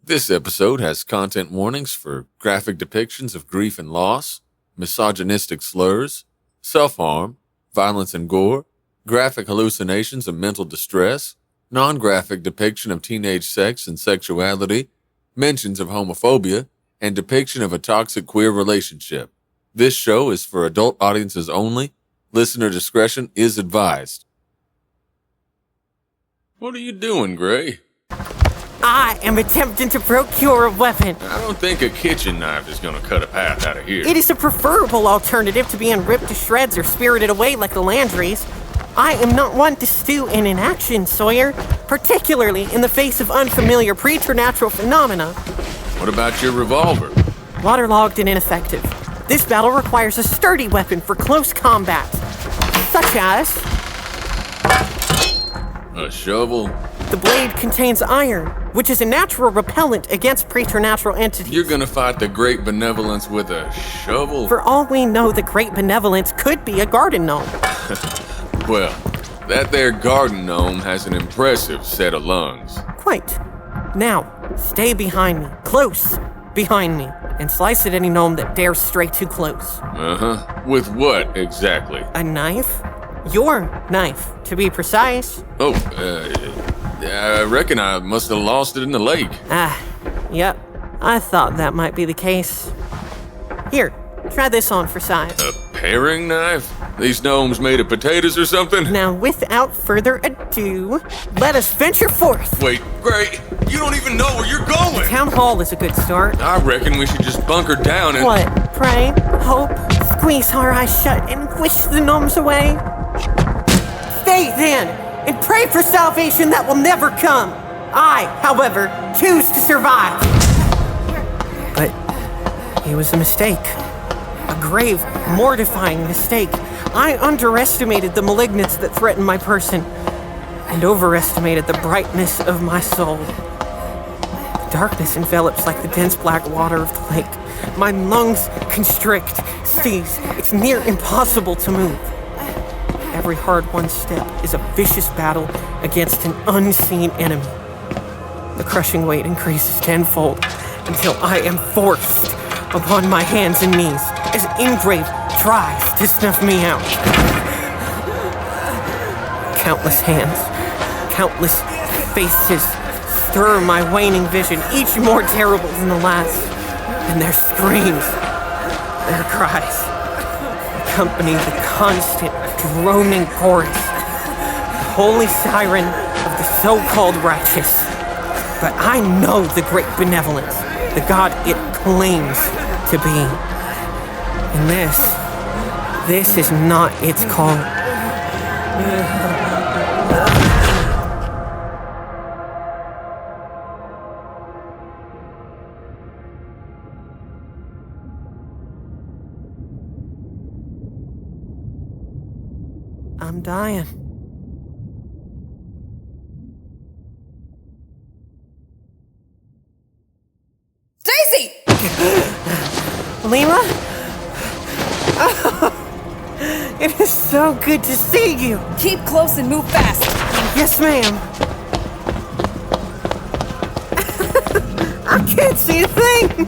This episode has content warnings for graphic depictions of grief and loss, misogynistic slurs, self-harm, violence and gore, graphic hallucinations and mental distress, non-graphic depiction of teenage sex and sexuality, mentions of homophobia, and depiction of a toxic queer relationship. This show is for adult audiences only. Listener discretion is advised. What are you doing, Gray? I am attempting to procure a weapon. I don't think a kitchen knife is going to cut a path out of here. It is a preferable alternative to being ripped to shreds or spirited away like the Landrys. I am not one to stew in inaction, Sawyer, particularly in the face of unfamiliar preternatural phenomena. What about your revolver? Waterlogged and ineffective. This battle requires a sturdy weapon for close combat, such as A shovel? the blade contains iron, which is a natural repellent against preternatural entities. You're gonna fight the Great Benevolence with a shovel? For all we know, the Great Benevolence could be a garden gnome. Well, that there garden gnome has an impressive set of lungs. Quite. Now, stay behind me, close behind me, and slice at any gnome that dares stray too close. With what, exactly? A knife? Your knife, to be precise. Oh, I reckon I must have lost it in the lake. Yep. I thought that might be the case. Here, try this on for size. A paring knife? These gnomes made of potatoes or something? Now, without further ado, let us venture forth. Wait, Gray, you don't even know where you're going! Town Hall is a good start. I reckon we should just bunker down and... What? Pray, hope, squeeze our eyes shut, and wish the gnomes away? Stay then, and pray for salvation that will never come. I, however, choose to survive. But it was a mistake. A grave, mortifying mistake. I underestimated the malignance that threatened my person, and overestimated the brightness of my soul. The darkness envelops like the dense black water of the lake. My lungs constrict, seize. It's near impossible to move. Every hard-won step is a vicious battle against an unseen enemy. The crushing weight increases tenfold until I am forced upon my hands and knees as Ingrave tries to snuff me out. Countless hands, countless faces stir my waning vision, each more terrible than the last. And their screams, their cries, accompany the constant droning chorus, the holy siren of the so-called righteous. But I know the Great Benevolence, the God it claims to be. And this is not its call. I'm dying. Daisy! Lima? Oh, it is so good to see you. Keep close and move fast. Yes, ma'am. I can't see a thing.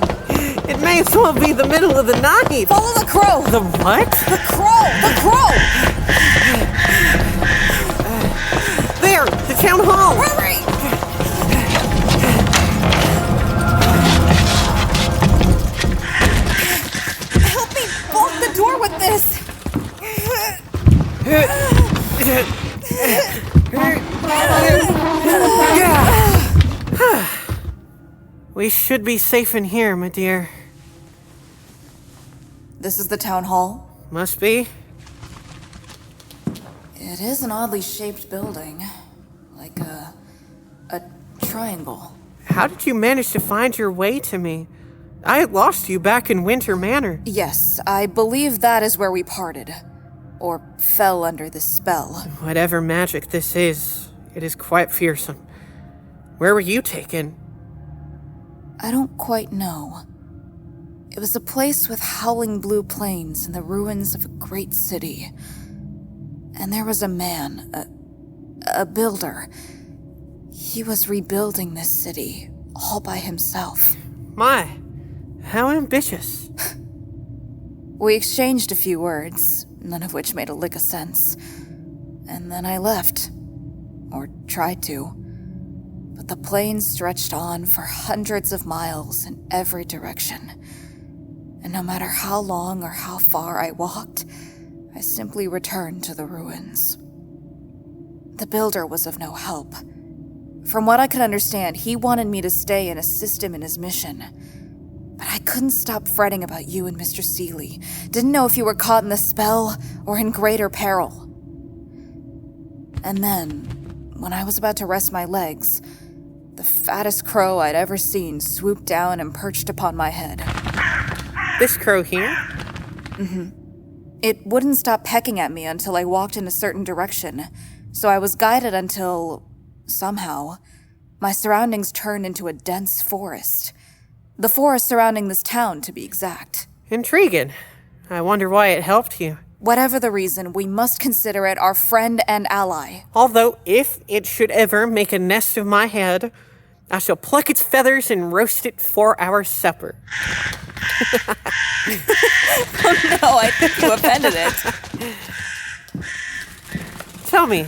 It may as well be the middle of the night. Follow the crow. The what? The crow! The crow! There, the town hall. Hurry! Help me bolt the door with this. We should be safe in here, my dear. This is the town hall. Must be. It is an oddly shaped building. Like a triangle. How did you manage to find your way to me? I had lost you back in Winter Manor. Yes, I believe that is where we parted. Or fell under the spell. Whatever magic this is, it is quite fearsome. Where were you taken? I don't quite know. It was a place with howling blue plains and the ruins of a great city. And there was a man, a builder. He was rebuilding this city, all by himself. My, how ambitious. We exchanged a few words, none of which made a lick of sense. And then I left. Or tried to. But the plane stretched on for hundreds of miles in every direction. And no matter how long or how far I walked, I simply returned to the ruins. The builder was of no help. From what I could understand, he wanted me to stay and assist him in his mission. But I couldn't stop fretting about you and Mr. Seeley. Didn't know if you were caught in the spell or in greater peril. And then, when I was about to rest my legs, the fattest crow I'd ever seen swooped down and perched upon my head. This crow here? It wouldn't stop pecking at me until I walked in a certain direction, so I was guided until, somehow, my surroundings turned into a dense forest. The forest surrounding this town, to be exact. Intriguing. I wonder why it helped you. Whatever the reason, we must consider it our friend and ally. Although, if it should ever make a nest of my head, I shall pluck its feathers and roast it for our supper. Oh no, I think you offended it. Tell me,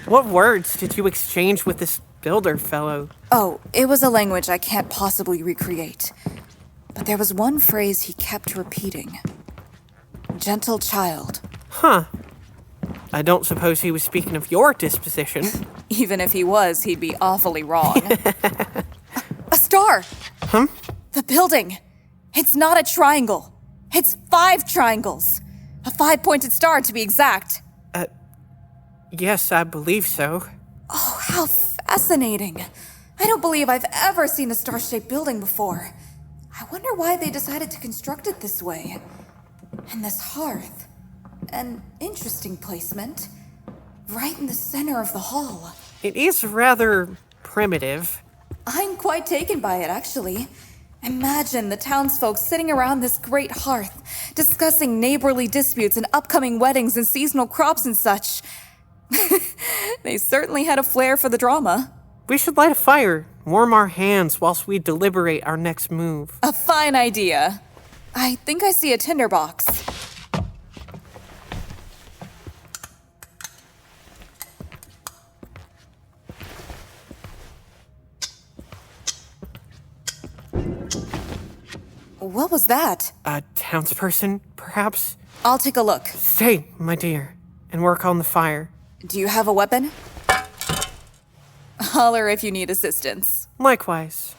what words did you exchange with this builder fellow? Oh, it was a language I can't possibly recreate. But there was one phrase he kept repeating. Gentle child. Huh. I don't suppose he was speaking of your disposition. Even if he was, he'd be awfully wrong. A star! The building. It's not a triangle. It's 5 triangles. A 5-pointed star, to be exact. Yes, I believe so. Oh, how fascinating. I don't believe I've ever seen a star-shaped building before. I wonder why they decided to construct it this way. And this hearth. An interesting placement. Right in the center of the hall. It is rather primitive. I'm quite taken by it, actually. Imagine the townsfolk sitting around this great hearth, discussing neighborly disputes and upcoming weddings and seasonal crops and such. They certainly had a flair for the drama. We should light a fire, warm our hands whilst we deliberate our next move. A fine idea. I think I see a tinderbox. What was that? A townsperson, perhaps? I'll take a look. Stay, my dear, and work on the fire. Do you have a weapon? Holler if you need assistance. Likewise.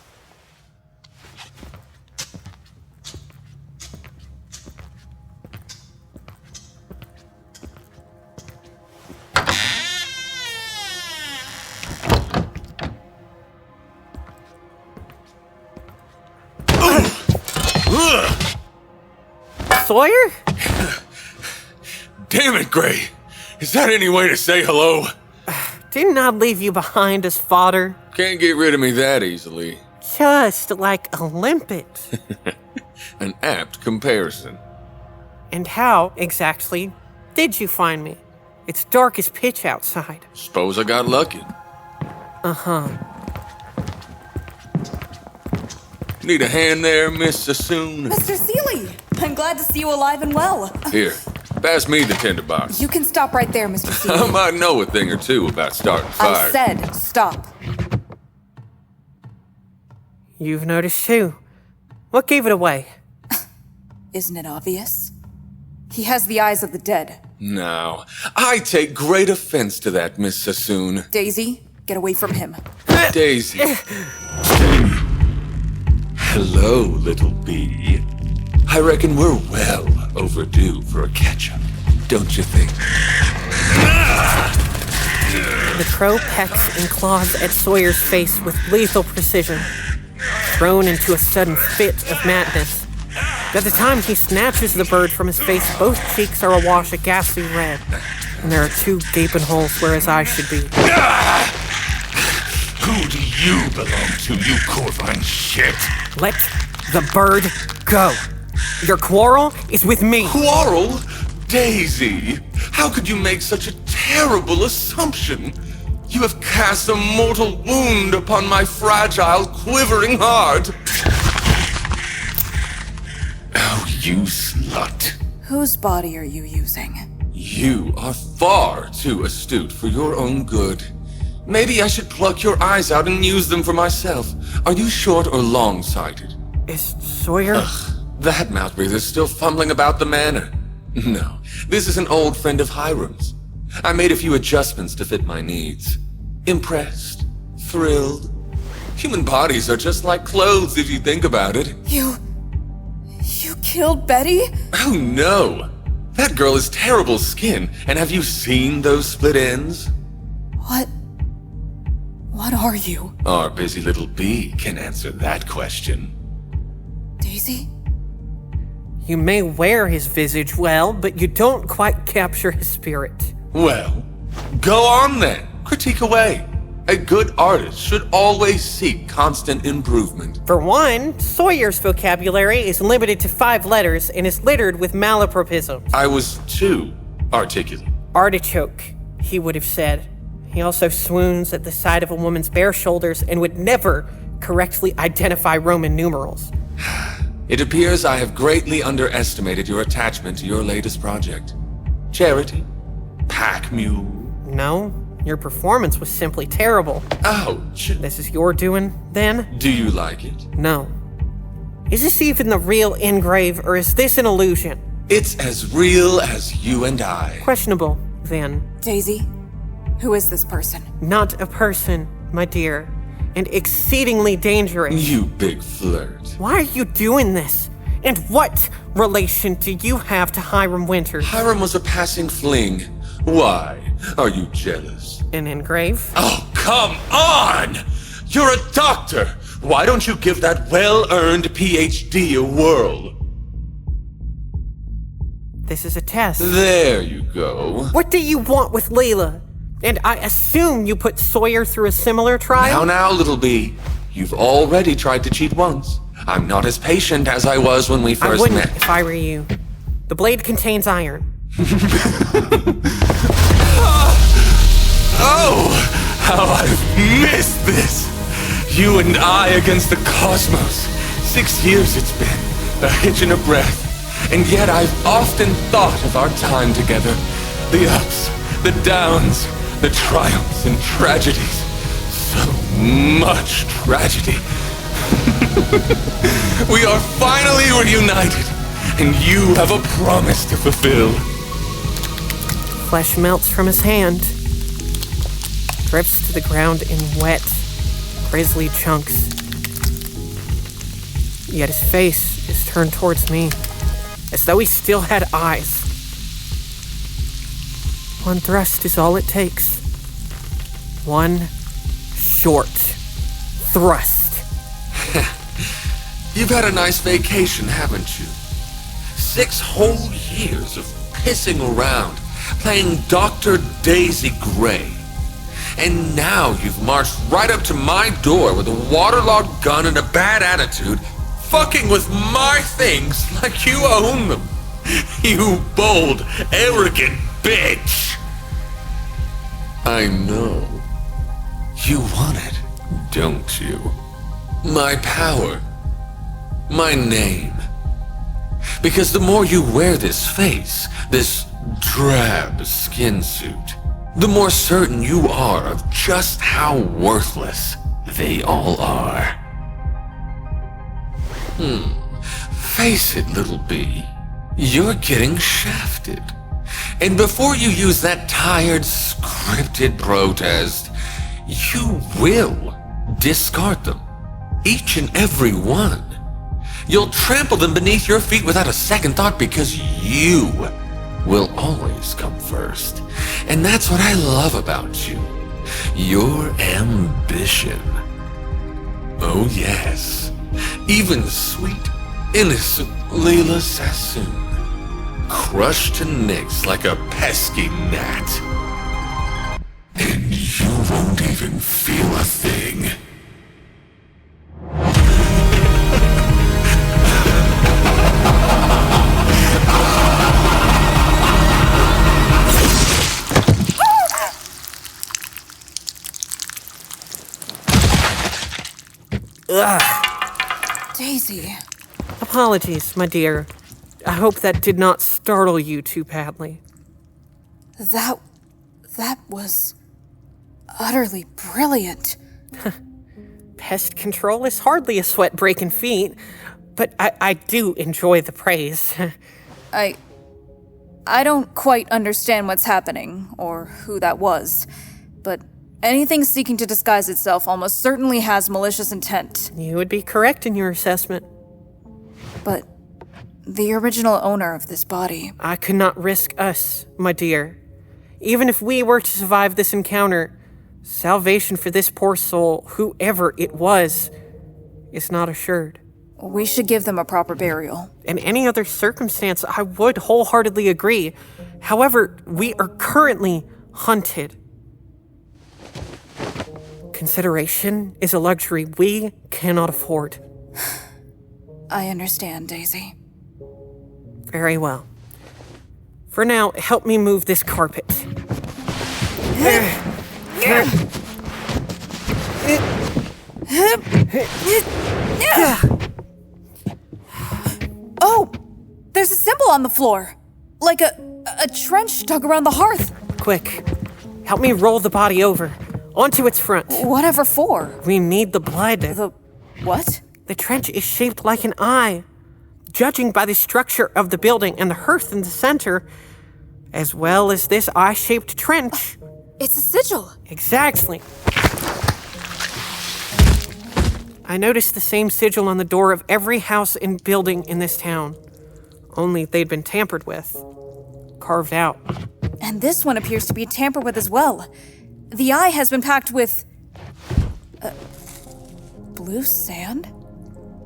Sawyer? Damn it, Gray. Is that any way to say hello? Didn't I leave you behind as fodder? Can't get rid of me that easily. Just like a limpet. An apt comparison. And how, exactly, did you find me? It's dark as pitch outside. Suppose I got lucky. Uh-huh. Need a hand there, Miss Sassoon? Mr. Seeley! I'm glad to see you alive and well. Here, pass me the tinderbox. You can stop right there, Mr. Seeley. I might know a thing or two about starting fire. I said stop. You've noticed too. What gave it away? Isn't it obvious? He has the eyes of the dead. Now, I take great offense to that, Miss Sassoon. Daisy, get away from him. Daisy. Hello, little bee. I reckon we're well overdue for a catch-up, don't you think? The crow pecks and claws at Sawyer's face with lethal precision, thrown into a sudden fit of madness. By the time he snatches the bird from his face, both cheeks are awash a ghastly red, and there are 2 gaping holes where his eyes should be. Who do you belong to, you corvine shit? Let the bird go. Your quarrel is with me. Quarrel? Daisy, how could you make such a terrible assumption? You have cast a mortal wound upon my fragile, quivering heart. Oh, you slut. Whose body are you using? You are far too astute for your own good. Maybe I should pluck your eyes out and use them for myself. Are you short or long-sighted? Is Sawyer? Ugh, that mouth breather's still fumbling about the manor. No, this is an old friend of Hiram's. I made a few adjustments to fit my needs. Impressed? Thrilled? Human bodies are just like clothes if you think about it. You killed Betty? Oh no! That girl has terrible skin, and have you seen those split ends? What are you? Our busy little bee can answer that question. Daisy? You may wear his visage well, but you don't quite capture his spirit. Well, go on then. Critique away. A good artist should always seek constant improvement. For one, Sawyer's vocabulary is limited to 5 letters and is littered with malapropisms. I was too articulate. Artichoke, he would have said. He also swoons at the sight of a woman's bare shoulders and would never correctly identify Roman numerals. It appears I have greatly underestimated your attachment to your latest project. Charity? Pack mule? No, your performance was simply terrible. Ouch. This is your doing, then? Do you like it? No. Is this even the real Ingrave, or is this an illusion? It's as real as you and I. Questionable, then. Daisy? Who is this person? Not a person, my dear, and exceedingly dangerous. You big flirt. Why are you doing this? And what relation do you have to Hiram Winters? Hiram was a passing fling. Why? Are you jealous? An Ingrave? Oh, come on! You're a doctor! Why don't you give that well-earned PhD a whirl? This is a test. There you go. What do you want with Layla? And I assume you put Sawyer through a similar trial? Now, little bee. You've already tried to cheat once. I'm not as patient as I was when we I first wouldn't met. if I were you. The blade contains iron. Oh, how I've missed this! You and I against the cosmos. 6 years it's been, a hitch and a breath. And yet I've often thought of our time together. The ups, the downs, the triumphs and tragedies. So much tragedy. We are finally reunited, and you have a promise to fulfill. Flesh melts from his hand, drifts to the ground in wet, grisly chunks. Yet his face is turned towards me, as though he still had eyes. One thrust is all it takes. One short thrust. You've had a nice vacation, haven't you? 6 whole years of pissing around, playing Dr. Daisy Gray. And now you've marched right up to my door with a waterlogged gun and a bad attitude, fucking with my things like you own them. You bold, arrogant bitch. I know. You want it, don't you? My power. My name. Because the more you wear this face, this drab skin suit, the more certain you are of just how worthless they all are. Face it, little bee. You're getting shafted. And before you use that tired, scripted protest, you will discard them. Each and every one. You'll trample them beneath your feet without a second thought because you will always come first. And that's what I love about you. Your ambition. Oh yes. Even sweet, innocent Leela Sassoon. Crushed to nicks like a pesky gnat. And you won't even feel a thing. Ugh. Daisy. Apologies, my dear. I hope that did not startle you too badly. That was utterly brilliant. Pest control is hardly a sweat breaking feat, but I do enjoy the praise. I don't quite understand what's happening, or who that was, but anything seeking to disguise itself almost certainly has malicious intent. You would be correct in your assessment. But the original owner of this body... I could not risk us, my dear. Even if we were to survive this encounter, salvation for this poor soul, whoever it was, is not assured. We should give them a proper burial. In any other circumstance, I would wholeheartedly agree. However, we are currently hunted. Consideration is a luxury we cannot afford. I understand, Daisy. Very well. For now, help me move this carpet. Oh! There's a symbol on the floor! Like a trench dug around the hearth. Quick, help me roll the body over, onto its front. Whatever for? We need the blood. The what? The trench is shaped like an eye. Judging by the structure of the building and the hearth in the center, as well as this eye-shaped trench. It's a sigil. Exactly. I noticed the same sigil on the door of every house and building in this town. Only they'd been tampered with. Carved out. And this one appears to be tampered with as well. The eye has been packed with... blue sand?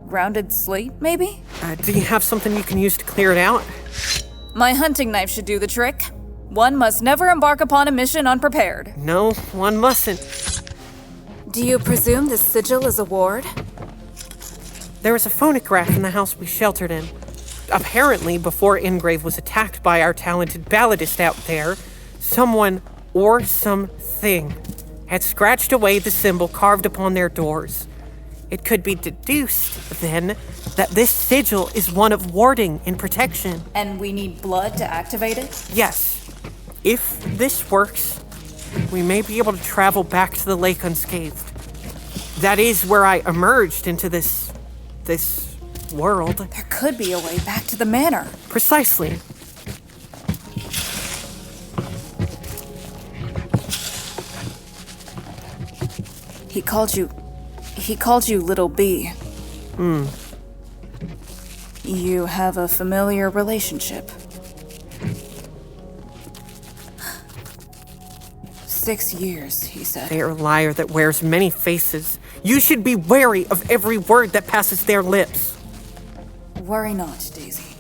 Rounded slate, maybe? Do you have something you can use to clear it out? My hunting knife should do the trick. One must never embark upon a mission unprepared. No, one mustn't. Do you presume this sigil is a ward? There was a phonograph in the house we sheltered in. Apparently, before Ingrave was attacked by our talented balladist out there, someone or something had scratched away the symbol carved upon their doors. It could be deduced, then, that this sigil is one of warding and protection. And we need blood to activate it? Yes. If this works, we may be able to travel back to the lake unscathed. That is where I emerged into this world. There could be a way back to the manor. Precisely. He called you Little B. You have a familiar relationship. 6 years, he said. They are a liar that wears many faces. You should be wary of every word that passes their lips. Worry not, Daisy.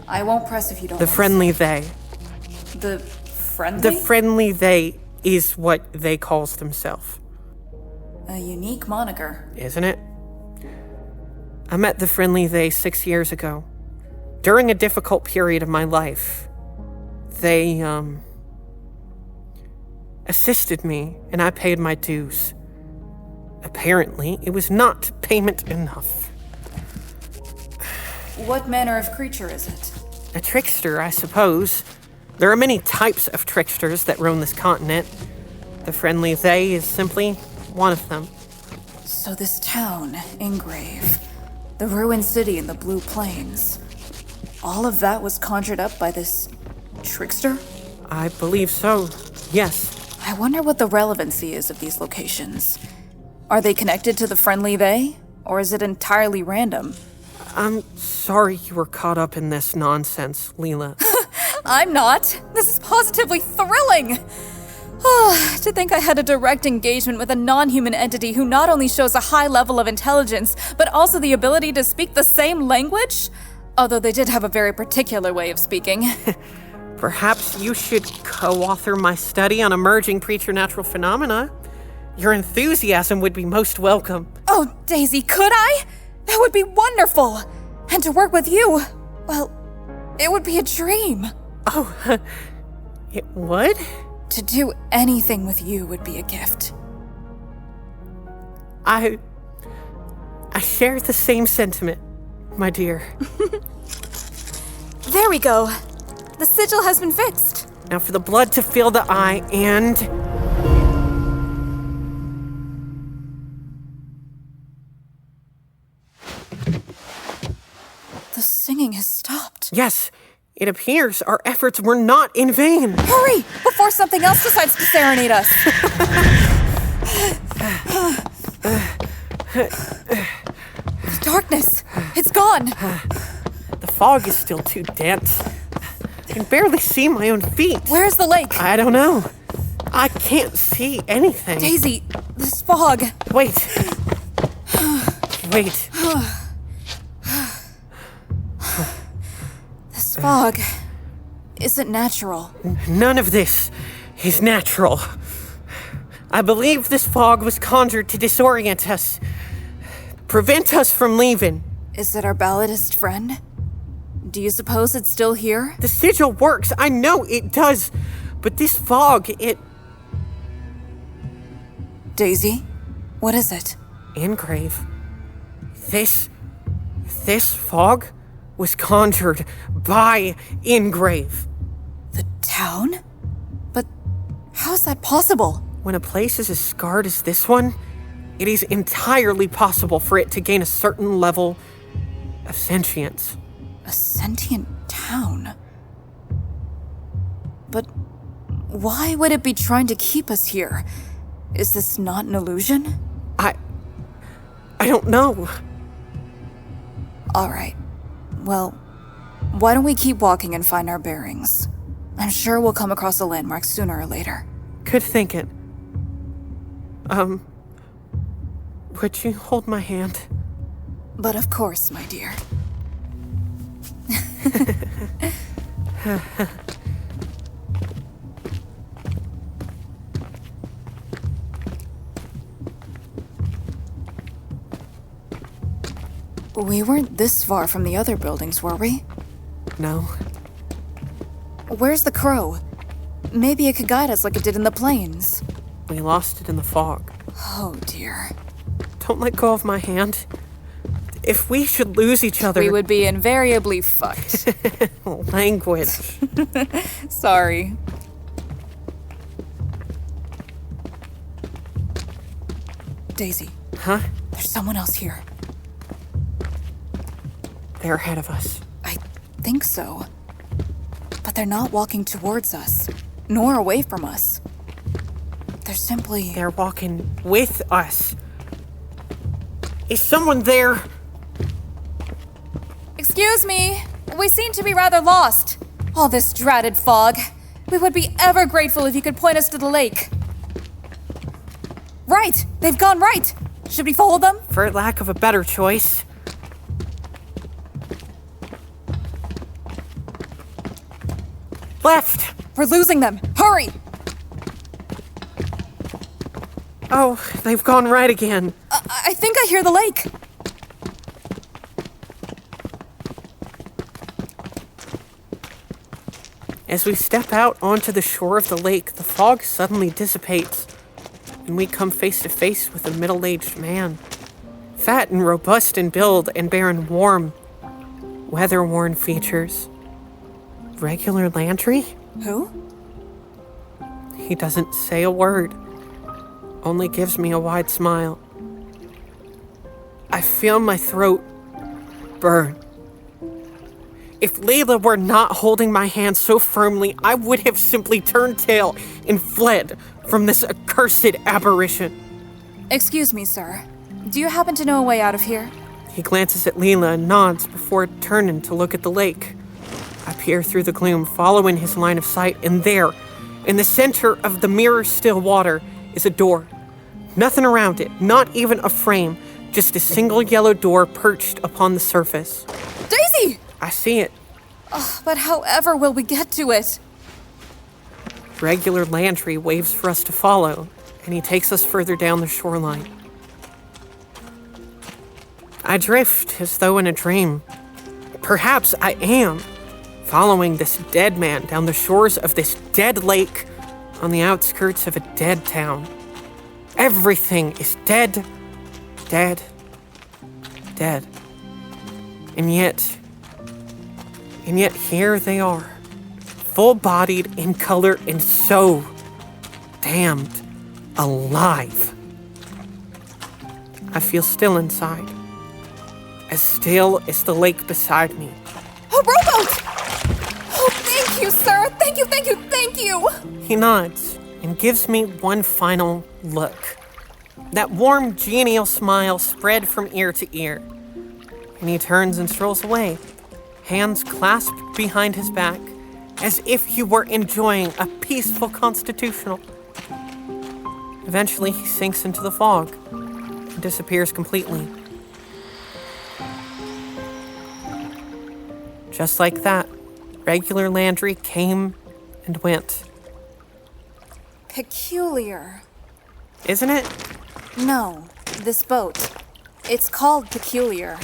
I won't press if you don't The want friendly they. to. The friendly? The friendly they is what they calls themselves. A unique moniker. Isn't it? I met the friendly they 6 years ago. During a difficult period of my life. They, assisted me, and I paid my dues. Apparently, it was not payment enough. What manner of creature is it? A trickster, I suppose. There are many types of tricksters that roam this continent. The friendly they is simply one of them. So this town, Ingrave, the ruined city in the Blue Plains, all of that was conjured up by this trickster? I believe so, yes. I wonder what the relevancy is of these locations. Are they connected to the friendly they, or is it entirely random? I'm sorry you were caught up in this nonsense, Leela. I'm not. This is positively thrilling. To think I had a direct engagement with a non-human entity who not only shows a high level of intelligence, but also the ability to speak the same language? Although they did have a very particular way of speaking. Perhaps you should co-author my study on emerging preternatural phenomena. Your enthusiasm would be most welcome. Oh, Daisy, could I? That would be wonderful. And to work with you, well, it would be a dream. Oh, it would? To do anything with you would be a gift. share the same sentiment, my dear. There we go. The sigil has been fixed. Now for the blood to fill the eye and... The singing has stopped. Yes, it appears our efforts were not in vain. Hurry, before something else decides to serenade us. The darkness, it's gone. The fog is still too dense. I can barely see my own feet. Where's the lake? I don't know. I can't see anything. Daisy, this fog. Wait. Wait. This fog isn't natural. None of this is natural. I believe this fog was conjured to disorient us, prevent us from leaving. Is it our balladist friend? Do you suppose it's still here? The sigil works, I know it does, but this fog, it... Daisy, what is it? Ingrave. This fog was conjured by Ingrave. The town? But how is that possible? When a place is as scarred as this one, it is entirely possible for it to gain a certain level of sentience. A sentient town? But why would it be trying to keep us here? Is this not an illusion? I don't know. All right. Well, why don't we keep walking and find our bearings? I'm sure we'll come across a landmark sooner or later. Could think it. Would you hold my hand? But of course, my dear. We weren't this far from the other buildings, were we? No. Where's the crow? Maybe it could guide us like it did in the plains. We lost it in the fog. Oh, dear. Don't let go of my hand. If we should lose each other... We would be invariably fucked. Language. Sorry. Daisy. Huh? There's someone else here. They're ahead of us. I think so. But they're not walking towards us, nor away from us. They're simply... They're walking with us. Is someone there? Excuse me. We seem to be rather lost. All this dratted fog. We would be ever grateful if you could point us to the lake. Right! They've gone right! Should we follow them? For lack of a better choice. Left! We're losing them. Hurry! Oh, they've gone right again. I think I hear the lake. As we step out onto the shore of the lake, the fog suddenly dissipates, and we come face to face with a middle-aged man. Fat and robust in build and bearing warm, weather-worn features. Regular Landry? Who? He doesn't say a word, only gives me a wide smile. I feel my throat burn. If Layla were not holding my hand so firmly, I would have simply turned tail and fled from this accursed apparition. Excuse me, sir. Do you happen to know a way out of here? He glances at Leela and nods before turning to look at the lake. I peer through the gloom, following his line of sight, and there, in the center of the mirror-still water, is a door. Nothing around it, not even a frame, just a single yellow door perched upon the surface. Daisy! I see it. But however will we get to it? Regular Landry waves for us to follow, and he takes us further down the shoreline. I drift as though in a dream. Perhaps I am, following this dead man down the shores of this dead lake on the outskirts of a dead town. Everything is dead, dead, dead. And yet here they are, full-bodied, in color, and so damned alive. I feel still inside, as still as the lake beside me. A rowboat! Oh, thank you, sir. Thank you, thank you, thank you. He nods and gives me one final look. That warm, genial smile spread from ear to ear. And he turns and strolls away, hands clasped behind his back, as if he were enjoying a peaceful constitutional. Eventually, he sinks into the fog and disappears completely. Just like that, regular Landry came and went. Peculiar. Isn't it? No, this boat. It's called Peculiar.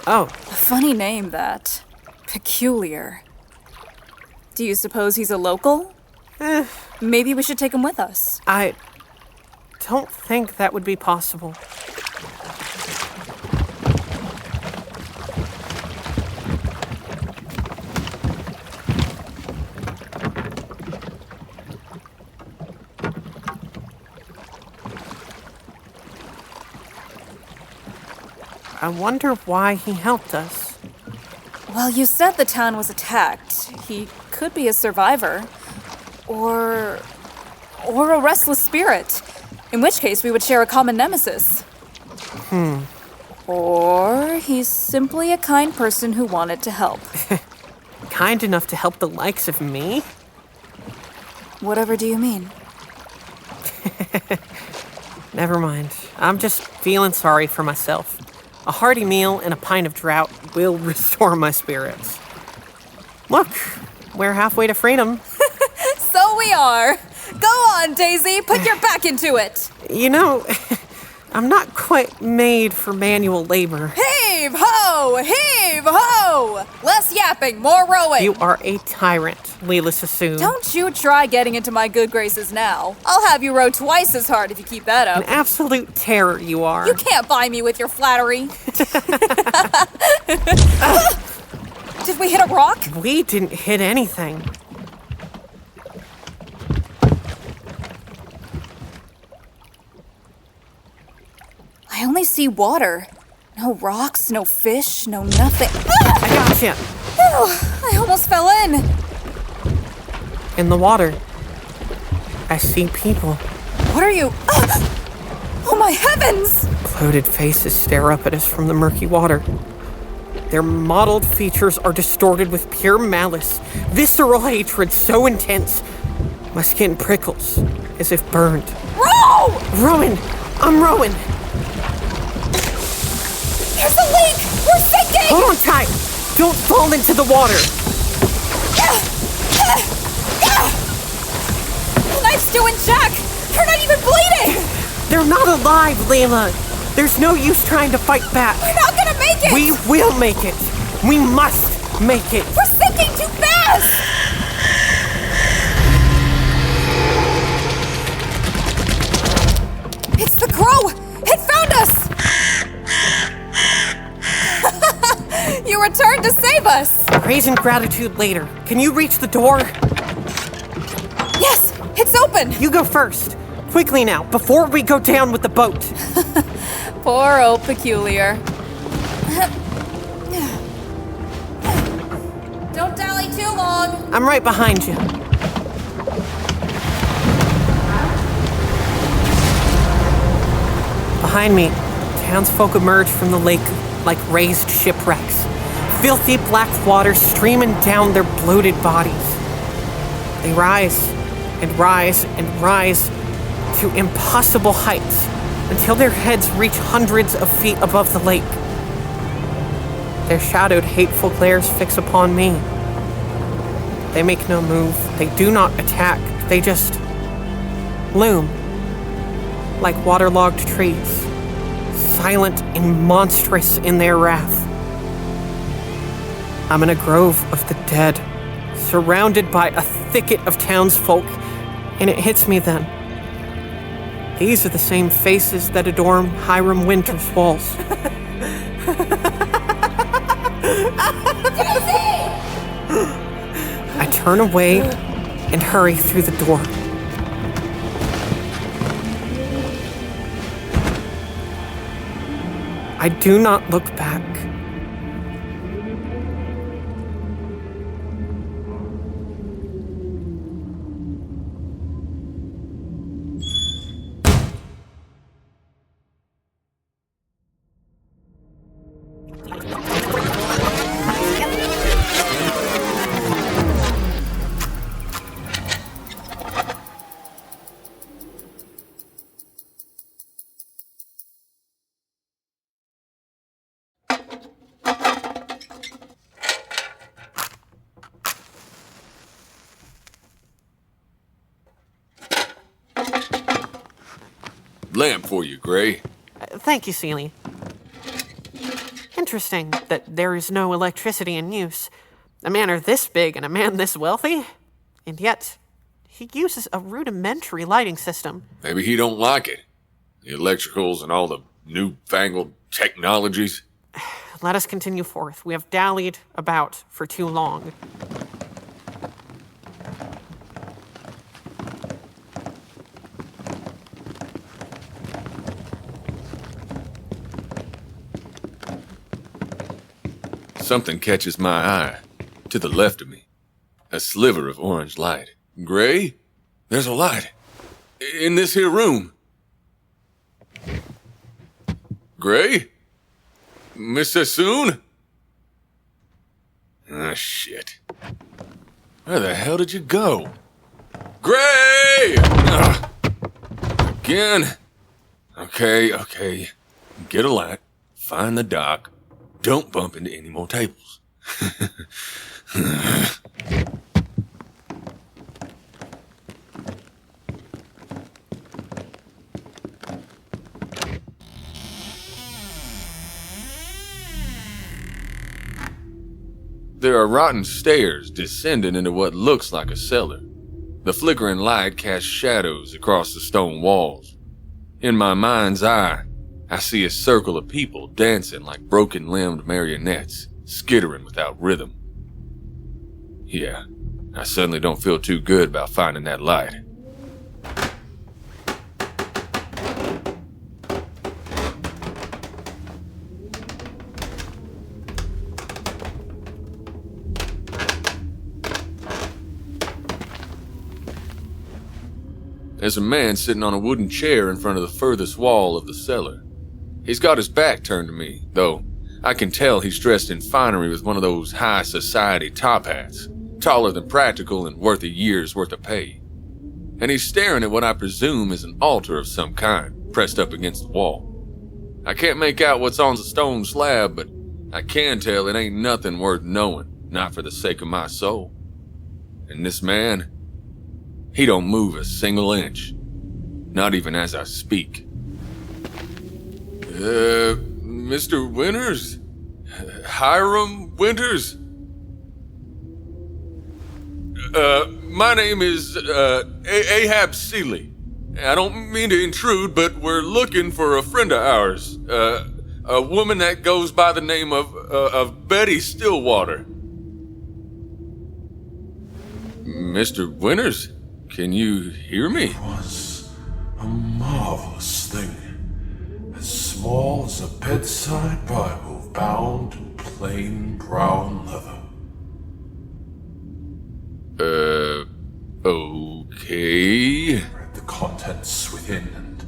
Oh, A funny name, that. Peculiar. Do you suppose he's a local? Maybe we should take him with us. I don't think that would be possible. I wonder why he helped us. Well, you said the town was attacked. He could be a survivor. Or a restless spirit. In which case, we would share a common nemesis. Or he's simply a kind person who wanted to help. Kind enough to help the likes of me? Whatever do you mean? Never mind. I'm just feeling sorry for myself. A hearty meal and a pint of drought will restore my spirits. Look, we're halfway to freedom. So we are. Go on, Daisy. Put your back into it. You know, I'm not quite made for manual labor. Heave ho! Heave ho! Less yapping, more rowing. You are a tyrant, Leela Sassoon. Don't you try getting into my good graces now. I'll have you row twice as hard if you keep that An up. absolute terror you are. You can't buy me with your flattery. Did we hit a rock? We didn't hit anything. I only see water. No rocks, no fish, no nothing. I gotcha. Oh, I almost fell in. In the water, I see people. What are you? Oh my heavens! Bloated faces stare up at us from the murky water. Their mottled features are distorted with pure malice, visceral hatred so intense, my skin prickles as if burned. Row! Rowing! I'm rowing! There's a leak! We're sinking! Hold on tight! Don't fall into the water! The knife's doing Jack! You're not even bleeding! They're not alive, Layla! There's no use trying to fight back. We're not gonna make it! We will make it! We must make it! We're sinking too fast! It's the crow! It found us! You returned to save us! Praise and gratitude later. Can you reach the door? Yes! It's open! You go first. Quickly now, before we go down with the boat. Poor old Peculiar. Don't dally too long! I'm right behind you. Behind me, townsfolk emerge from the lake like raised shipwrecks. Filthy black water streaming down their bloated bodies. They rise and rise and rise to impossible heights until their heads reach hundreds of feet above the lake. Their shadowed, hateful glares fix upon me. They make no move. They do not attack. They just loom like waterlogged trees, silent and monstrous in their wrath. I'm in a grove of the dead, surrounded by a thicket of townsfolk, and it hits me then. These are the same faces that adorn Hiram Winter's walls. I turn away and hurry through the door. I do not look back. Lamp for you, Gray. Thank you, Seeley. Interesting that there is no electricity in use. A manor this big and a man this wealthy? And yet, he uses a rudimentary lighting system. Maybe he don't like it. The electricals and all the newfangled technologies. Let us continue forth. We have dallied about for too long. Something catches my eye. To the left of me. A sliver of orange light. Gray? There's a light. In this here room. Gray? Miss Sassoon? Ah, shit. Where the hell did you go? Gray! Ugh. Again. Okay. Get a light. Find the dock. Don't bump into any more tables. There are rotten stairs descending into what looks like a cellar. The flickering light casts shadows across the stone walls. In my mind's eye, I see a circle of people dancing like broken-limbed marionettes, skittering without rhythm. Yeah, I suddenly don't feel too good about finding that light. There's a man sitting on a wooden chair in front of the furthest wall of the cellar. He's got his back turned to me, though I can tell he's dressed in finery with one of those high society top hats, taller than practical and worth a year's worth of pay. And he's staring at what I presume is an altar of some kind, pressed up against the wall. I can't make out what's on the stone slab, but I can tell it ain't nothing worth knowing, not for the sake of my soul. And this man, he don't move a single inch, not even as I speak. Mr. Winters? Hiram Winters? My name is, Ahab Seeley. I don't mean to intrude, but we're looking for a friend of ours. A woman that goes by the name of Betty Stillwater. Mr. Winters, can you hear me? It was a marvelous thing. As small as a bedside Bible bound in plain brown leather. Okay. Read the contents within, and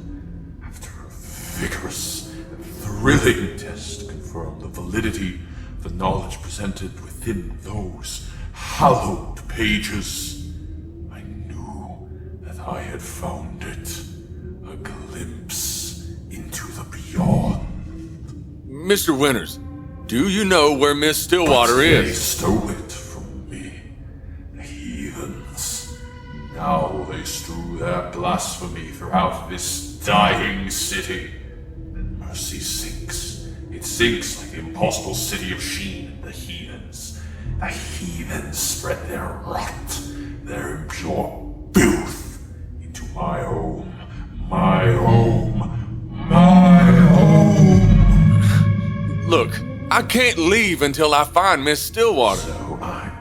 after a vigorous and thrilling test, confirmed the validity of the knowledge presented within those hallowed pages. I knew that I had found it. A glimpse into the beyond. Mr. Winters, do you know where Miss Stillwater But they is? stole it from me. The heathens. Now they strew their blasphemy throughout this dying city. And mercy sinks. It sinks like the impossible city of Sheen and the heathens. The heathens spread their rot, their impure filth into my home. My home. My home. Look, I can't leave until I find Miss Stillwater. So I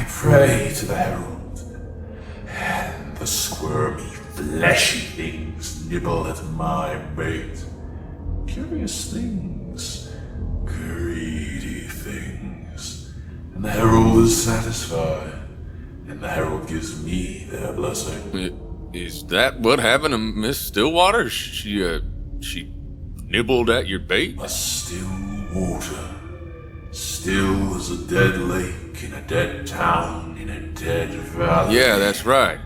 pray to the Herald, and the squirmy, fleshy things nibble at my bait. Curious things, greedy things, and the Herald is satisfied, and the Herald gives me their blessing. Is that what happened to Miss Stillwater? She nibbled at your bait? A still water, still as a dead lake in a dead town in a dead valley. Yeah, that's right.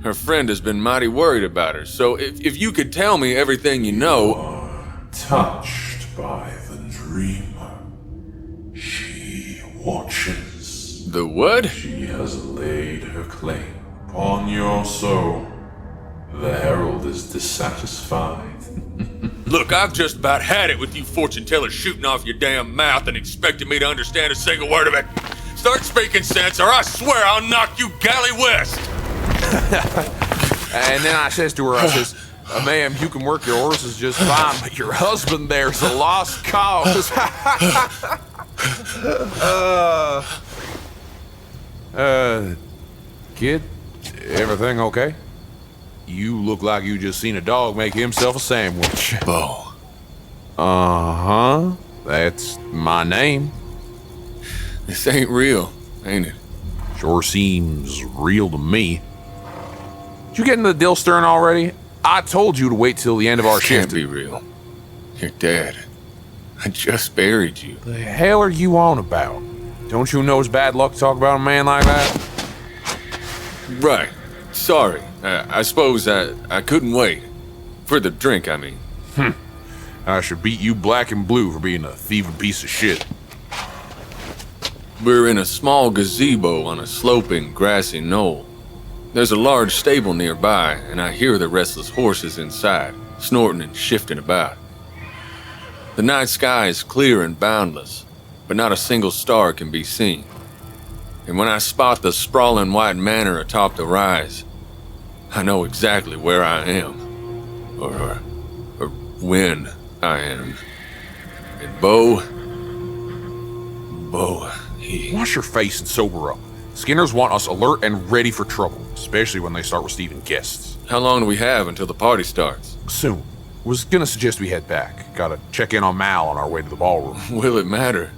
Her friend has been mighty worried about her, so if you could tell me everything you know... Touched by the dreamer, she watches. The what? She has laid her claim upon your soul. The Herald is dissatisfied. Look, I've just about had it with you fortune tellers shooting off your damn mouth and expecting me to understand a single word of it. Start speaking sense, or I swear I'll knock you galley west. And then I says to her, ma'am, you can work your horses just fine, but your husband there's a lost cause. Kid, everything okay? You look like you just seen a dog make himself a sandwich. Bo. Uh-huh. That's my name. This ain't real, ain't it? Sure seems real to me. Did you get into the dill stern already? I told you to wait till the end of our This shift. can't be real. You're dead. I just buried you. The hell are you on about? Don't you know it's bad luck to talk about a man like that? Right. Sorry. I suppose I couldn't wait. For the drink, I mean. I should beat you black and blue for being a thieving piece of shit. We're in a small gazebo on a sloping, grassy knoll. There's a large stable nearby, and I hear the restless horses inside, snorting and shifting about. The night sky is clear and boundless, but not a single star can be seen. And when I spot the sprawling white manor atop the rise, I know exactly where I am, or when I am. And Bo, he... Wash your face and sober up. Skinners want us alert and ready for trouble, especially when they start receiving guests. How long do we have until the party starts? Soon. Was gonna suggest we head back. Gotta check in on Mal on our way to the ballroom. Will it matter?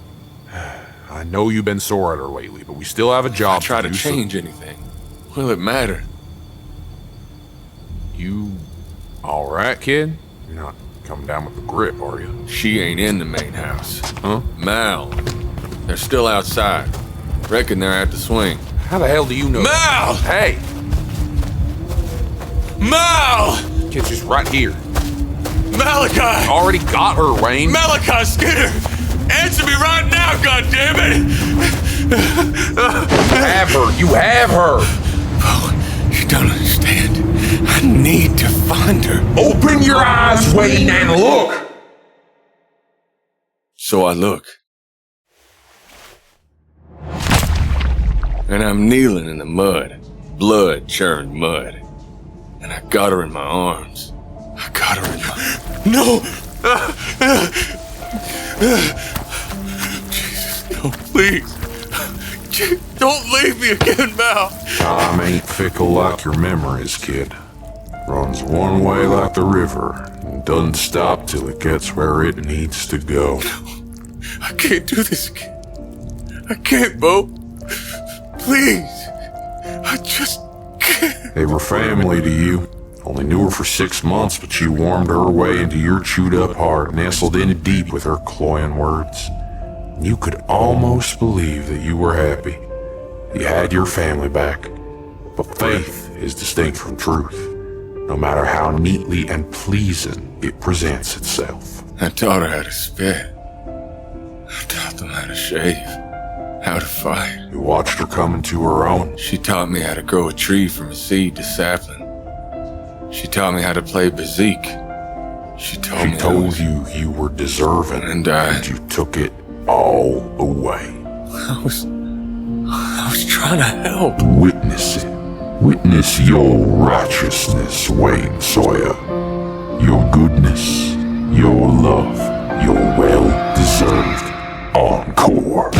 I know you've been sore at her lately, but we still have a job Try to do, change anything. Will it matter? You alright, kid? You're not coming down with the grip, are you? She ain't in the main house. Huh? Mal. They're still outside. Reckon they're at the swing. How the hell do you know? Mal! Hey! Mal! Kid's just right here. Malachi! Already got her, Wayne. Malachi Skinner! Answer me right now, goddammit! Have her! You have her! Oh, you don't understand. I need to find her. Open your eyes, Wayne, and look! So I look. And I'm kneeling in the mud. Blood-churned mud. And I got her in my arms. I got her in my... No! Jesus, no, please. Don't leave me again, Mal. Time ain't fickle like your memories, kid. Runs one way like the river, and doesn't stop till it gets where it needs to go. I can't do this again. I can't, Bo. Please. I just can't. They were family to you. Only knew her for 6 months, but you warmed her way into your chewed-up heart, nestled in deep with her cloying words. You could almost believe that you were happy. You had your family back. But faith is distinct from truth, no matter how neatly and pleasing it presents itself. I taught her how to spit. I taught them how to shave, how to fight. You watched her come into her own. She taught me how to grow a tree from a seed to sapling. She taught me how to play bezique. She told you you were deserving, and you took it all away. I was trying to help. Witness it. Witness your righteousness, Wayne Sawyer. Your goodness, your love. your well-deserved encore.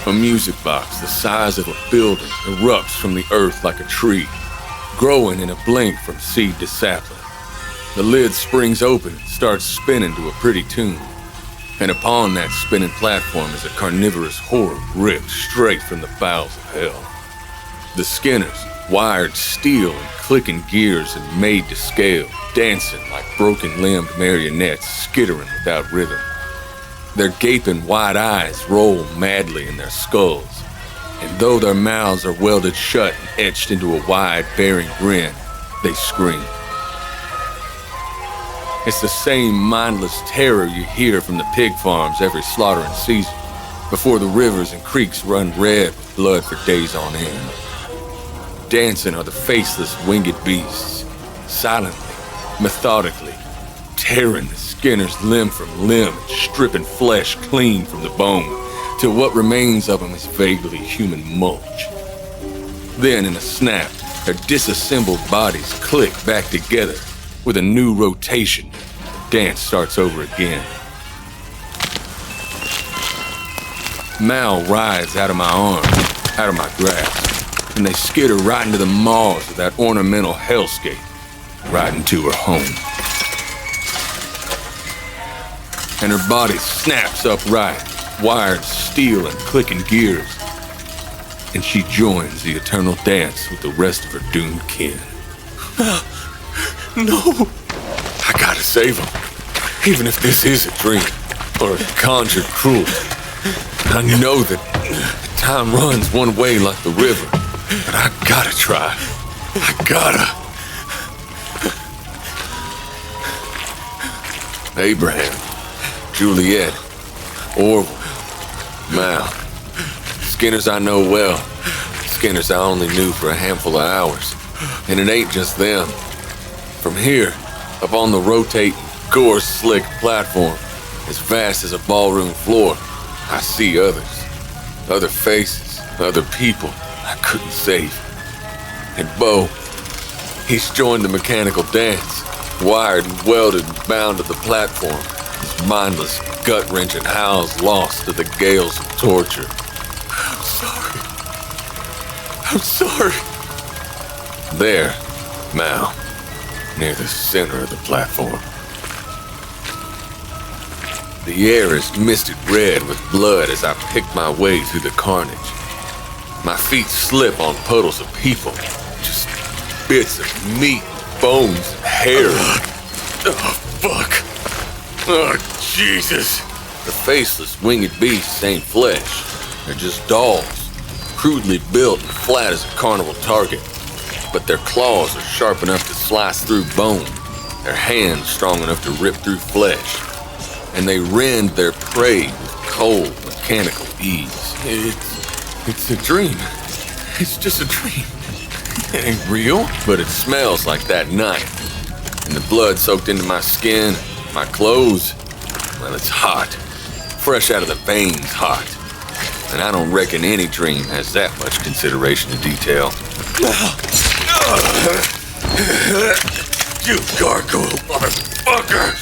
A music box the size of a building erupts from the earth like a tree, growing in a blink from seed to sapling. The lid springs open and starts spinning to a pretty tune. And upon that spinning platform is a carnivorous horde ripped straight from the bowels of hell. The Skinners, wired steel and clicking gears and made to scale, dancing like broken-limbed marionettes skittering without rhythm. Their gaping wide eyes roll madly in their skulls, and though their mouths are welded shut and etched into a wide, bearing grin, they scream. It's the same mindless terror you hear from the pig farms every slaughtering season, before the rivers and creeks run red with blood for days on end. Dancing are the faceless winged beasts, silently, methodically, tearing the Skinners limb from limb and stripping flesh clean from the bone, till what remains of them is vaguely human mulch. Then, in a snap, their disassembled bodies click back together. With a new rotation, the dance starts over again. Mal rides out of my arms, out of my grasp, and they skitter right into the maws of that ornamental hellscape, right into her home. And her body snaps upright, wired steel and clicking gears, and she joins the eternal dance with the rest of her doomed kin. No! I gotta save him. Even if this is a dream, or a conjured cruelty. I know that time runs one way like the river, but I gotta try. I gotta. Abraham, Juliet, Orville, Mal. Skinners I know well. Skinners I only knew for a handful of hours. And it ain't just them. From here, up on the rotating, gore-slick platform, as vast as a ballroom floor, I see others. Other faces, other people I couldn't save. And Bo, he's joined the mechanical dance, wired and welded and bound to the platform, his mindless, gut-wrenching howls lost to the gales of torture. I'm sorry. There, Mal. Near the center of the platform. The air is misted red with blood as I pick my way through the carnage. My feet slip on puddles of people, just bits of meat, bones, and hair. Oh, fuck. Oh, Jesus. The faceless winged beasts ain't flesh. They're just dolls, crudely built and flat as a carnival target. But their claws are sharp enough to slice through bone, their hands strong enough to rip through flesh, and they rend their prey with cold, mechanical ease. It's a dream. It's just a dream. It ain't real, but it smells like that night. And the blood soaked into my skin, my clothes, well, it's hot. Fresh out of the veins hot. And I don't reckon any dream has that much consideration to detail. You gargoyle motherfucker!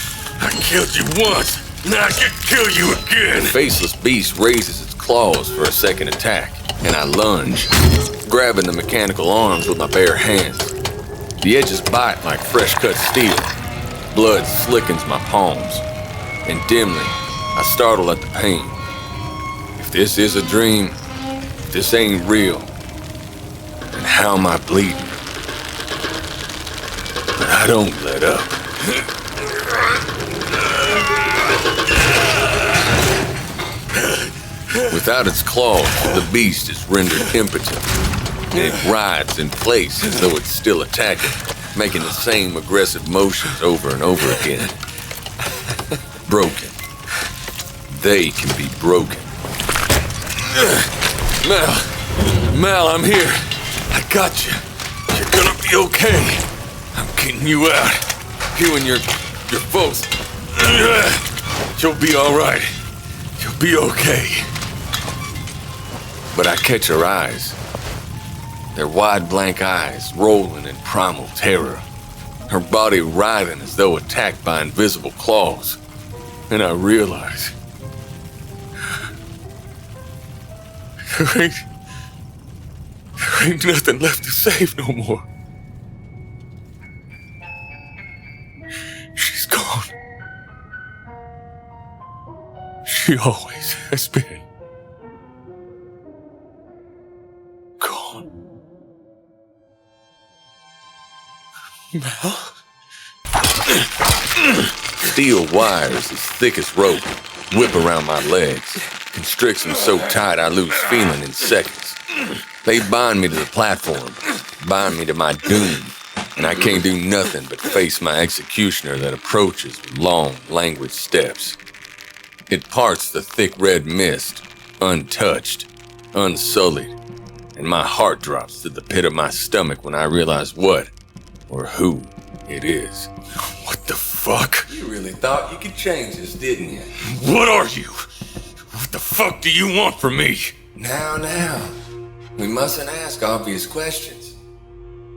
I killed you once, now I can kill you again! The faceless beast raises its claws for a second attack, and I lunge, grabbing the mechanical arms with my bare hands. The edges bite like fresh-cut steel. Blood slickens my palms, and dimly, I startle at the pain. If this is a dream, if this ain't real, then how am I bleeding? But I don't let up. Without its claws, the beast is rendered impotent. And it writhes in place as though it's still attacking, making the same aggressive motions over and over again. Broken. They can be broken. Mal, I'm here. I got you. You're gonna be okay. I'm getting you out. You and your folks. You'll be all right. You'll be okay. But I catch her eyes. Their wide, blank eyes rolling in primal terror. Her body writhing as though attacked by invisible claws. And I realize... There ain't nothing left to save no more. She's gone. She always has been. Gone. Mel? Steel wires as thick as rope whip around my legs, constricts them so tight I lose feeling in seconds. They bind me to the platform, bind me to my doom, and I can't do nothing but face my executioner that approaches with long, languid steps. It parts the thick red mist, untouched, unsullied, and my heart drops to the pit of my stomach when I realize what, or who, it is. What the fuck? You really thought you could change this, didn't you? What are you? What the fuck do you want from me? Now. We mustn't ask obvious questions.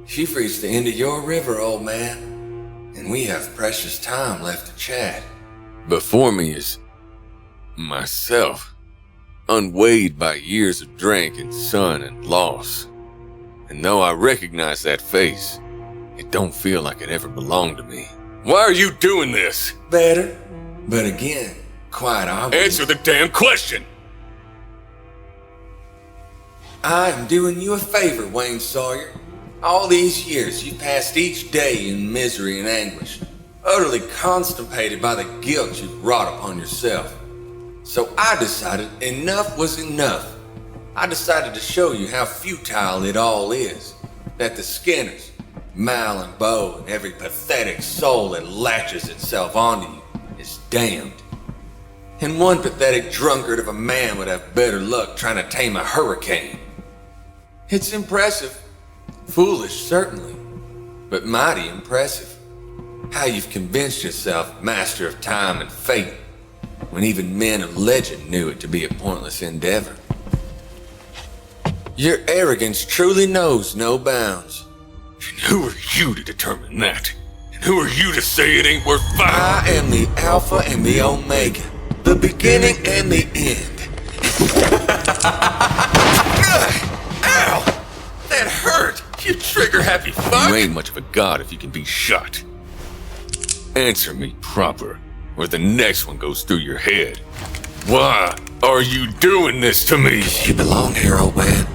You've reached the end of your river, old man, and we have precious time left to chat. Before me is myself, unweighed by years of drink and sun and loss. And though I recognize that face, it don't feel like it ever belonged to me. Why are you doing this? Better, but again, quite obvious. Answer the damn question! I am doing you a favor, Wayne Sawyer. All these years you've passed each day in misery and anguish, utterly constipated by the guilt you've wrought upon yourself. So I decided enough was enough. I decided to show you how futile it all is. That the Skinners, Mal and Bo, and every pathetic soul that latches itself onto you is damned. And one pathetic drunkard of a man would have better luck trying to tame a hurricane. It's impressive. Foolish, certainly, but mighty impressive. How you've convinced yourself master of time and fate, when even men of legend knew it to be a pointless endeavor. Your arrogance truly knows no bounds. And who are you to determine that? And who are you to say it ain't worth fighting? I am the Alpha and the Omega, the beginning and the end. Ow! That hurt! You trigger-happy fuck! You ain't much of a god if you can be shot. Answer me proper, or the next one goes through your head. Why are you doing this to me? You belong here, old man.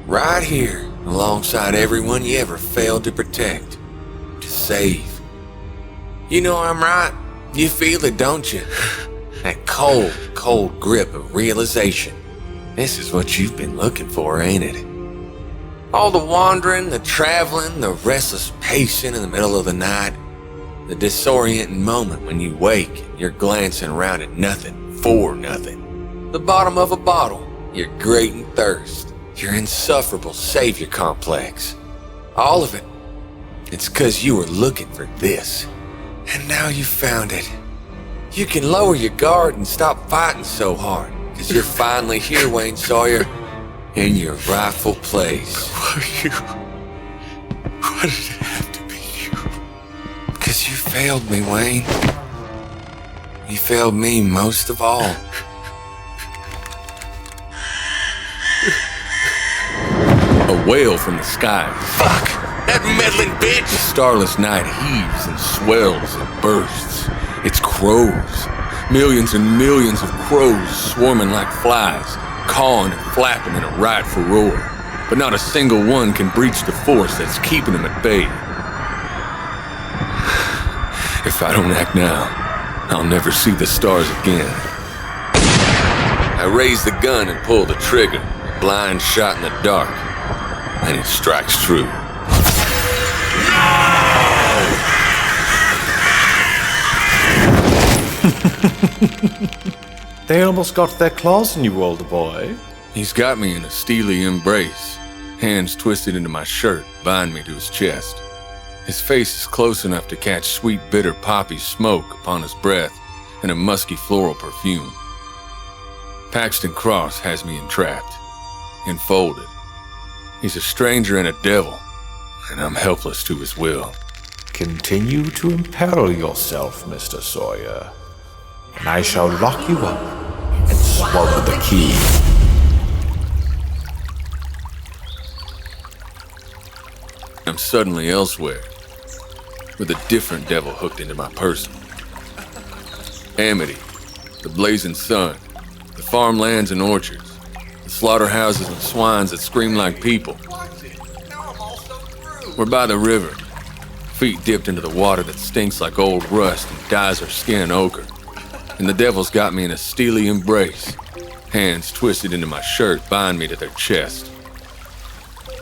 Right here, alongside everyone you ever failed to protect, to save. You know I'm right. You feel it, don't you? That cold, cold grip of realization. This is what you've been looking for, ain't it? All the wandering, the traveling, the restless pacing in the middle of the night, the disorienting moment when you wake and you're glancing around at nothing for nothing. The bottom of a bottle, your grating thirst, your insufferable savior complex. All of it. It's 'cause you were looking for this. And now you found it. You can lower your guard and stop fighting so hard, 'cause you're finally here, Wayne Sawyer. In your rightful place. Why you? Why did it have to be you? Because you failed me, Wayne. You failed me most of all. A wail from the sky. Fuck! That meddling bitch! The starless night heaves and swells and bursts. It's crows. Millions and millions of crows swarming like flies, cawing and flapping in a rightful roar, but not a single one can breach the force that's keeping them at bay. If I don't act now, I'll never see the stars again. I raise the gun and pull the trigger, a blind shot in the dark, and it strikes true. They almost got their claws in you, older boy. He's got me in a steely embrace, hands twisted into my shirt, bind me to his chest. His face is close enough to catch sweet, bitter poppy smoke upon his breath, and a musky floral perfume. Paxton Cross has me entrapped, enfolded. He's a stranger and a devil, and I'm helpless to his will. Continue to imperil yourself, Mr. Sawyer, and I shall lock you up and swallow the key. I'm suddenly elsewhere, with a different devil hooked into my person. Amity, the blazing sun, the farmlands and orchards, the slaughterhouses and swines that scream like people. We're by the river, feet dipped into the water that stinks like old rust and dyes our skin ochre. And the devil's got me in a steely embrace. Hands twisted into my shirt bind me to their chest.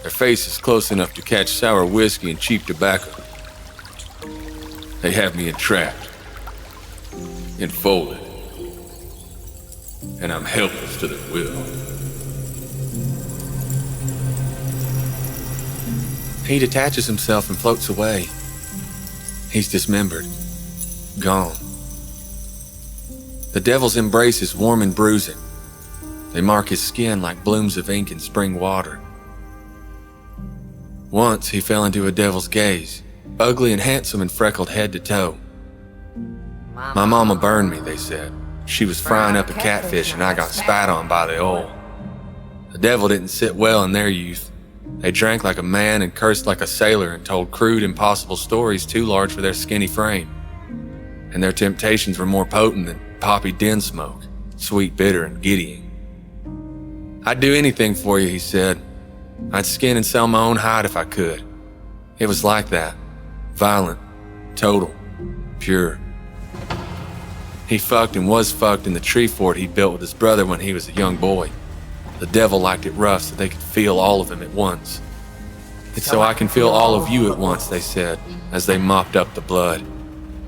Their faces close enough to catch sour whiskey and cheap tobacco. They have me entrapped, enfolded, and I'm helpless to their will. He detaches himself and floats away. He's dismembered, gone. The devil's embrace is warm and bruising. They mark his skin like blooms of ink in spring water. Once he fell into a devil's gaze, ugly and handsome and freckled head to toe. My mama burned me, they said. She was frying up a catfish and I got spat on by the oil. The devil didn't sit well in their youth. They drank like a man and cursed like a sailor and told crude, impossible stories too large for their skinny frame. And their temptations were more potent than poppy den smoke, sweet, bitter, and giddying. I'd do anything for you, he said. I'd skin and sell my own hide if I could. It was like that. Violent, total, pure. He fucked and was fucked in the tree fort he built with his brother when he was a young boy. The devil liked it rough so they could feel all of him at once. It's so I can feel all of you at once, they said, as they mopped up the blood.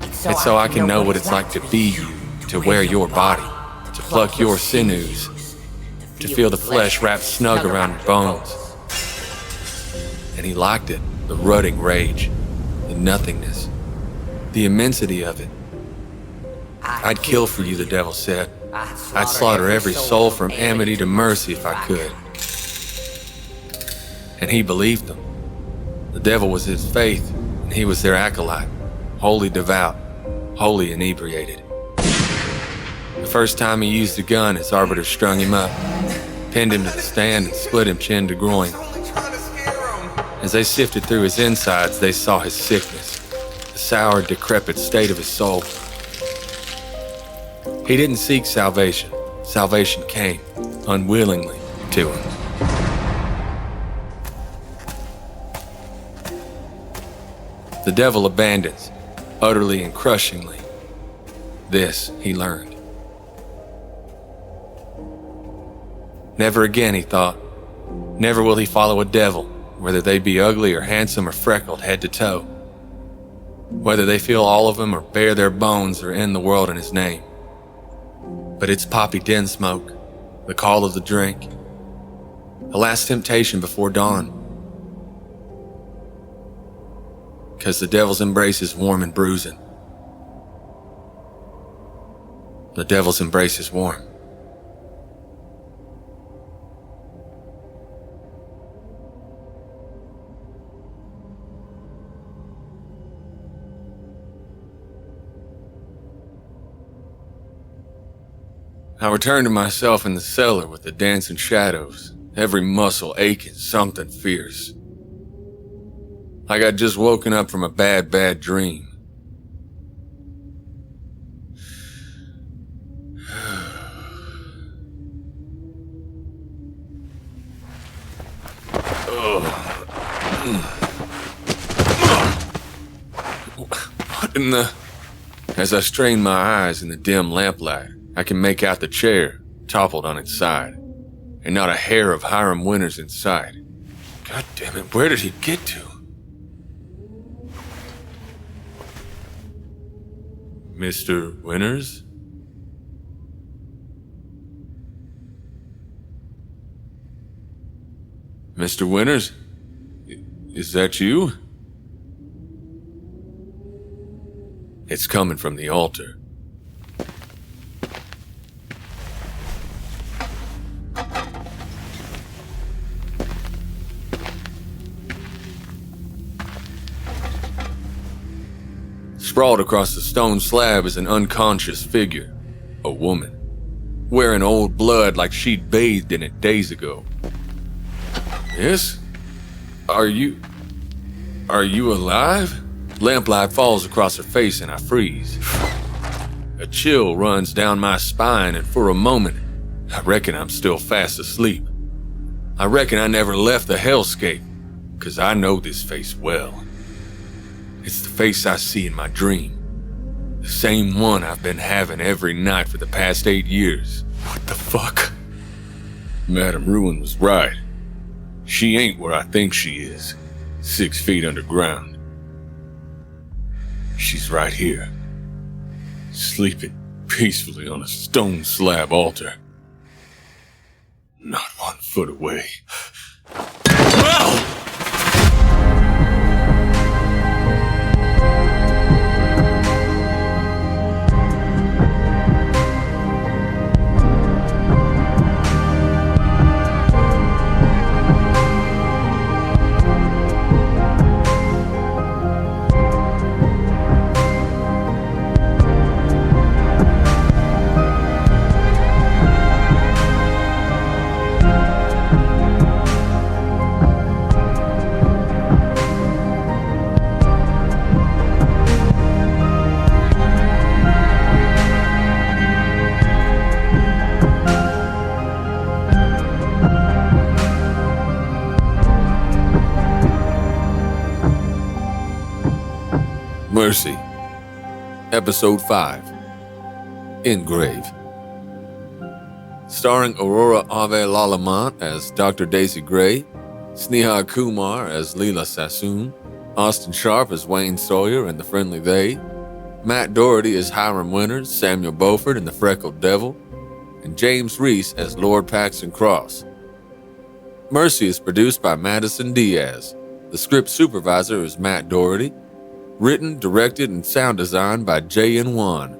It's so I can know what it's like to be you, to wear your body, to pluck your sinews, to feel the flesh wrapped snug around your bones. And he liked it, the rutting rage, the nothingness, the immensity of it. I'd kill for you, the devil said. I'd slaughter every soul from Amity to Mercy if I could. And he believed them. The devil was his faith, and he was their acolyte, wholly devout, wholly inebriated. The first time he used a gun, his arbiter strung him up, pinned him to the stand, and split him chin to groin. As they sifted through his insides, they saw his sickness, the sour, decrepit state of his soul. He didn't seek salvation. Salvation came, unwillingly, to him. The devil abandons, utterly and crushingly. This he learned. Never again, he thought. Never will he follow a devil, whether they be ugly or handsome or freckled head to toe. Whether they feel all of him or bare their bones or end the world in his name. But it's poppy den smoke, the call of the drink, the last temptation before dawn. 'Cause the devil's embrace is warm and bruising. The devil's embrace is warm. I returned to myself in the cellar with the dancing shadows, every muscle aching, something fierce. Like I'd just woken up from a bad, bad dream. What in the... As I strained my eyes in the dim lamplight, I can make out the chair toppled on its side, and not a hair of Hiram Winters in sight. God damn it, where did he get to? Mr. Winters? Mr. Winters? Is that you? It's coming from the altar. Sprawled across the stone slab is an unconscious figure, a woman, wearing old blood like she'd bathed in it days ago. Yes? Are you alive? Lamplight falls across her face and I freeze. A chill runs down my spine, and for a moment, I reckon I'm still fast asleep. I reckon I never left the hellscape, 'cause I know this face well. It's the face I see in my dream. The same one I've been having every night for the past 8 years. What the fuck? Madame Ruin was right. She ain't where I think she is, 6 feet underground. She's right here, sleeping peacefully on a stone slab altar. Not 1 foot away. Mercy, Episode 5, Ingrave. Starring Aurora Ave-Lallemant as Dr. Daisy Gray, Sneha Kumar as Leela Sassoon, Austin Sharp as Wayne Sawyer and the Friendly They, Matt Doherty as Hiram Winters, Samuel Beaufort and the Freckled Devil, and James Reece as Lord Paxton Cross. Mercy is produced by Madison Diaz. The script supervisor is Matt Doherty. Written, directed, and sound designed by Jae-in Hwan.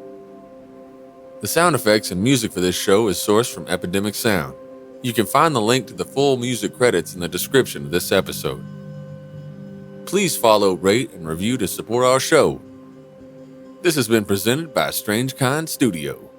The sound effects and music for this show is sourced from EpidemicSound. You can find the link to the full music credits in the description of this episode. Please follow, rate, and review to support our show. This has been presented by Strange Kind Studio.